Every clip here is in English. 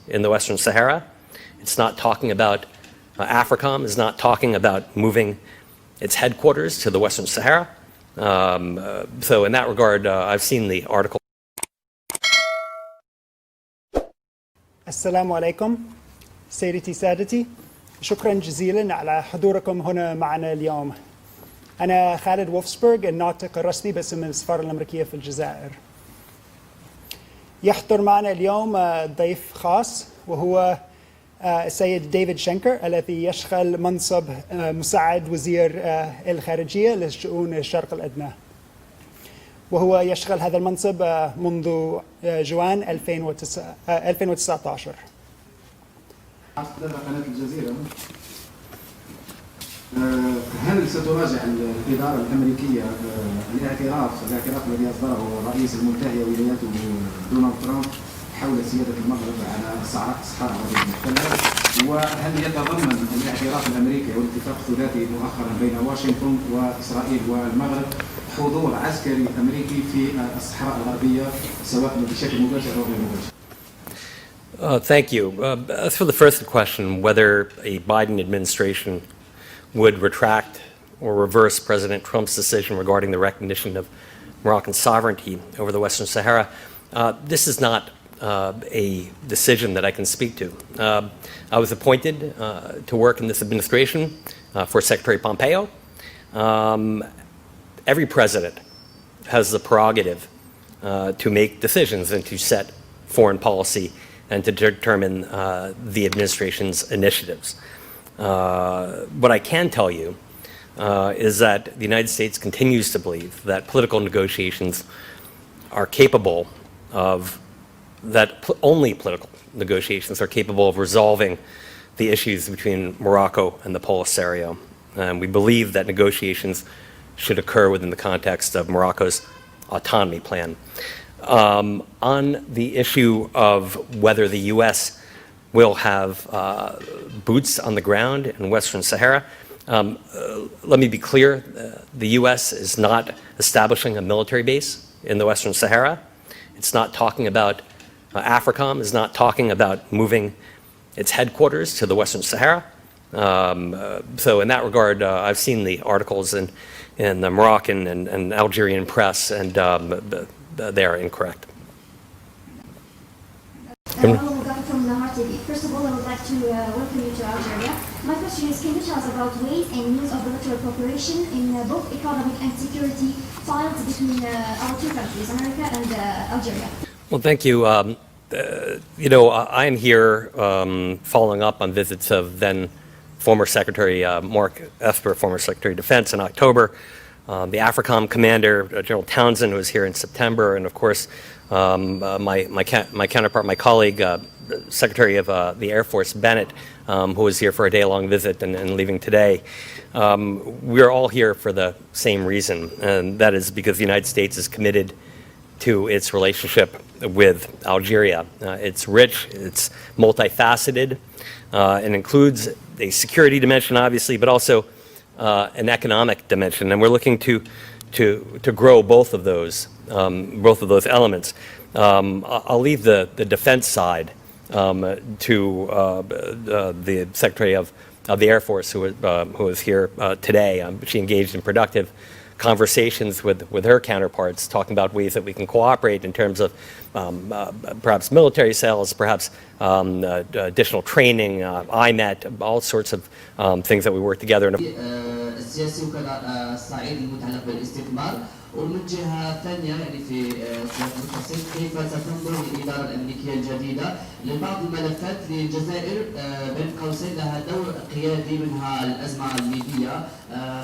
in the Western Sahara. It's not talking about AFRICOM is not talking about moving its headquarters to the Western Sahara. So in that regard, I've seen the article. السلام عليكم سيدتي سادتي، شكرا جزيلا على حضوركم هنا معنا اليوم. أنا خالد وولفسبرغ، الناطق الرسمي باسم السفارة الأمريكية في الجزائر. يحضر معنا اليوم ضيف خاص وهو السيد ديفد شينكر الذي يشغل منصب مساعد وزير الخارجية لشؤون الشرق الأدنى، وهو يشغل هذا المنصب منذ جوان 2019. قناة الجزيرة، هل ستراجع الإدارة الأمريكية الاعتراف الذي أصدره الرئيس المنتهي ولايته دونالد ترامب حول سيادة المغرب على الصحراء المحتلة؟ وهل يتضمن الاعتراف الأمريكي والاتفاق الثلاثي مؤخرا بين واشنطن وإسرائيل والمغرب حضور عسكري أمريكي في الصحراء الغربية سواء بشكل مباشر أو غير مباشر؟ Thank you. As for the first question, whether a Biden administration would retract or reverse President Trump's decision regarding the recognition of Moroccan sovereignty over the Western Sahara, this is not a decision that I can speak to. I was appointed to work in this administration for Secretary Pompeo. Every president has the prerogative to make decisions and to set foreign policy and to determine the administration's initiatives. What I can tell you is that the United States continues to believe that political negotiations are capable of, only political negotiations are capable of resolving the issues between Morocco and the Polisario. And we believe that negotiations should occur within the context of Morocco's autonomy plan. On the issue of whether the U.S. will have boots on the ground in Western Sahara, let me be clear, the U.S. is not establishing a military base in the Western Sahara. It's not talking about, AFRICOM is not talking about moving its headquarters to the Western Sahara. So in that regard, I've seen the articles in the Moroccan and Algerian press, and they are incorrect. Hello, from the Heart TV. First of all, I would like to welcome you to Algeria. My question is, can you tell us about ways and means of bilateral cooperation in both economic and security files between our two countries, America and Algeria? Well, thank you. You know, I am here following up on visits of then former Secretary Mark Esper, former Secretary of Defense, in October. The AFRICOM commander, General Townsend, who was here in September, and of course, my counterpart, my colleague, Secretary of the Air Force, Bennett, who was here for a day-long visit and leaving today. We're all here for the same reason, and that is because the United States is committed to its relationship with Algeria. It's rich, it's multifaceted, and includes a security dimension, obviously, but also an economic dimension, and we're looking to grow both of those elements. I'll leave the defense side to the Secretary of the Air Force, who is here today. She engaged in productive conversations with her counterparts, talking about ways that we can cooperate in terms of perhaps military sales, perhaps additional training, IMET, all sorts of things that we work together. السياسي وكذا الصعيد المتعلق بالاستثمار، ومن جهة ثانية يعني في سياق متوسط كيف ستنظر الإدارة الأمريكية الجديدة لبعض الملفات للجزائر بين قوسين لها دور قيادي، منها الأزمة الليبية،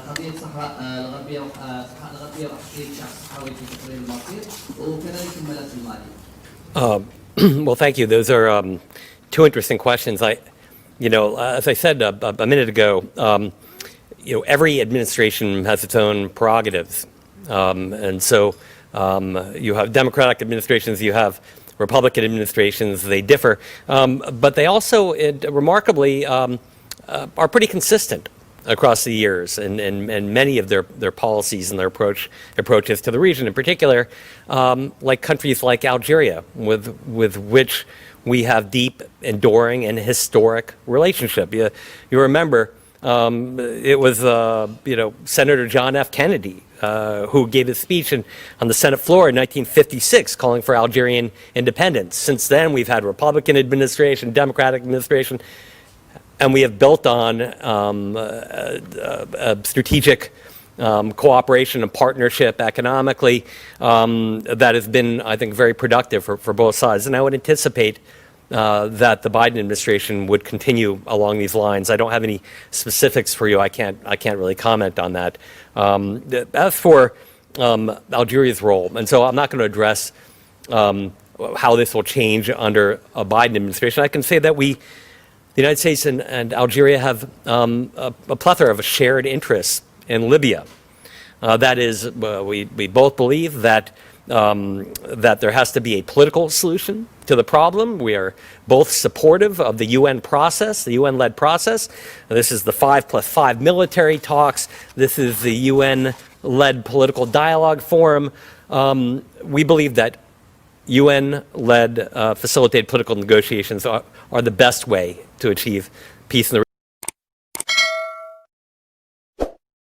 قضية الصحراء الغربية وتحقيق الشعب الصحراوي في تقرير المصير، وكذلك الملف المالي. Well, thank you. Those are two interesting questions. As I said a minute ago, every administration has its own prerogatives. And so you have Democratic administrations, you have Republican administrations, they differ. But they also, remarkably, are pretty consistent across the years and many of their policies and their approaches to the region in particular, like countries like Algeria, with which we have deep, enduring, and historic relationship. You remember it was Senator John F. Kennedy who gave a speech on the Senate floor in 1956 calling for Algerian independence. Since then, we've had Republican administration, Democratic administration, and we have built on a strategic cooperation and partnership economically that has been, I think, very productive for both sides. And I would anticipate that the Biden administration would continue along these lines. I don't have any specifics for you. I can't really comment on that. As for Algeria's role, and so I'm not going to address how this will change under a Biden administration. I can say that the United States and Algeria have a plethora of shared interests in Libya. That is, we both believe that there has to be a political solution to the problem. We are both supportive of the UN process, the UN-led process. This is the 5+5 military talks. This is the UN-led political dialogue forum. We believe that UN-led facilitated political negotiations are the best way to achieve peace in the